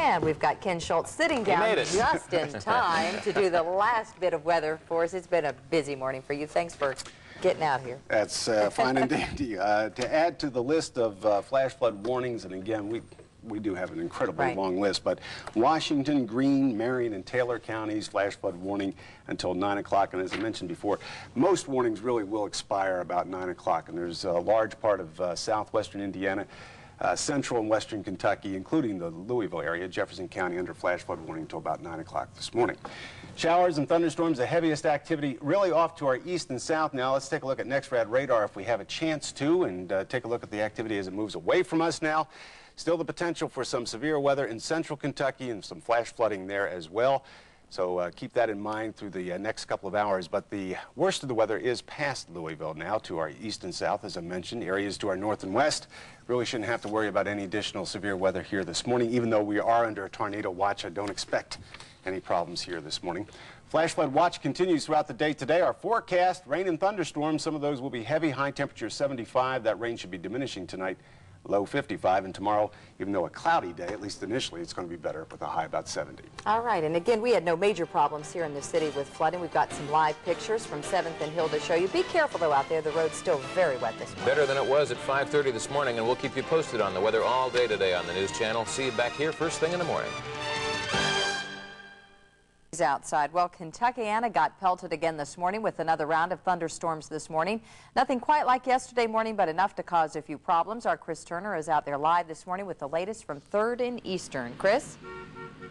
And we've got Ken Schulz sitting down just in time to do the last bit of weather for us. It's been a busy morning for you. Thanks for getting out here. That's fine and dandy. To add to the list of flash flood warnings, and again, we do have an incredibly long list, but Washington, Greene, Marion, and Taylor counties, flash flood warning until 9 o'clock. And as I mentioned before, most warnings really will expire about 9 o'clock. And there's a large part of southwestern Indiana, central and western Kentucky, including the Louisville area, Jefferson County, under flash flood warning until about 9 o'clock this morning. Showers and thunderstorms, the heaviest activity really off to our east and south now. Let's take a look at NextRad radar if we have a chance to, and take a look at the activity as it moves away from us now. Still the potential for some severe weather in central Kentucky and some flash flooding there as well. So keep that in mind through the next couple of hours. But the worst of the weather is past Louisville now to our east and south, as I mentioned. Areas to our north and west really shouldn't have to worry about any additional severe weather here this morning. Even though we are under a tornado watch, I don't expect any problems here this morning. Flash flood watch continues throughout the day today. Our forecast, rain and thunderstorms, some of those will be heavy, high temperature 75. That rain should be diminishing tonight. Low 55, and tomorrow, even though a cloudy day, at least initially, it's going to be better with a high about 70. All right, and again, we had no major problems here in the city with flooding. We've got some live pictures from 7th and Hill to show you. Be careful, though, out there. The road's still very wet this morning. Better than it was at 5:30 this morning, and we'll keep you posted on the weather all day today on the News Channel. See you back here first thing in the morning. Outside. Well, Kentuckiana got pelted again this morning with another round of thunderstorms this morning. Nothing quite like yesterday morning, but enough to cause a few problems. Our Chris Turner is out there live this morning with the latest from 3rd and Eastern. Chris?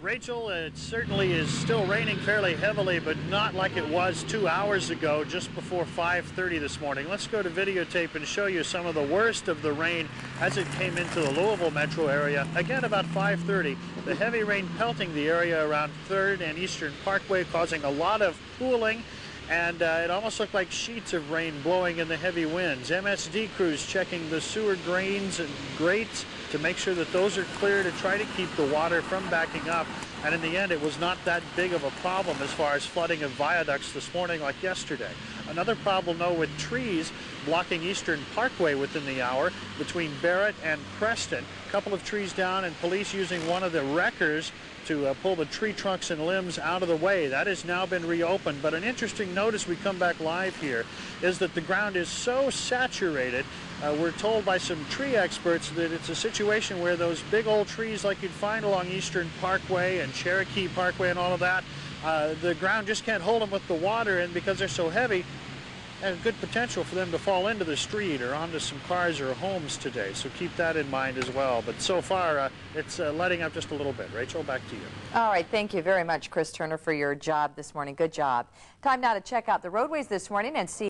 Rachel, it certainly is still raining fairly heavily, but not like it was 2 hours ago, just before 5:30 this morning. Let's go to videotape and show you some of the worst of the rain as it came into the Louisville metro area. Again, about 5:30, the heavy rain pelting the area around 3rd and Eastern Parkway, causing a lot of pooling, and it almost looked like sheets of rain blowing in the heavy winds. MSD crews checking the sewer drains and grates to make sure that those are clear to try to keep the water from backing up. And in the end, it was not that big of a problem as far as flooding of viaducts this morning like yesterday. Another problem, though, with trees blocking Eastern Parkway within the hour between Barrett and Preston. A couple of trees down, and police using one of the wreckers to pull the tree trunks and limbs out of the way. That has now been reopened. But an interesting note as we come back live here is that the ground is so saturated. We're told by some tree experts that it's a situation where those big old trees like you'd find along Eastern Parkway and Cherokee Parkway and all of that, the ground just can't hold them with the water, and because they're so heavy, and good potential for them to fall into the street or onto some cars or homes today. So keep that in mind as well. But so far, it's letting up just a little bit. Rachel, back to you. All right. Thank you very much, Chris Turner, for your job this morning. Good job. Time now to check out the roadways this morning and see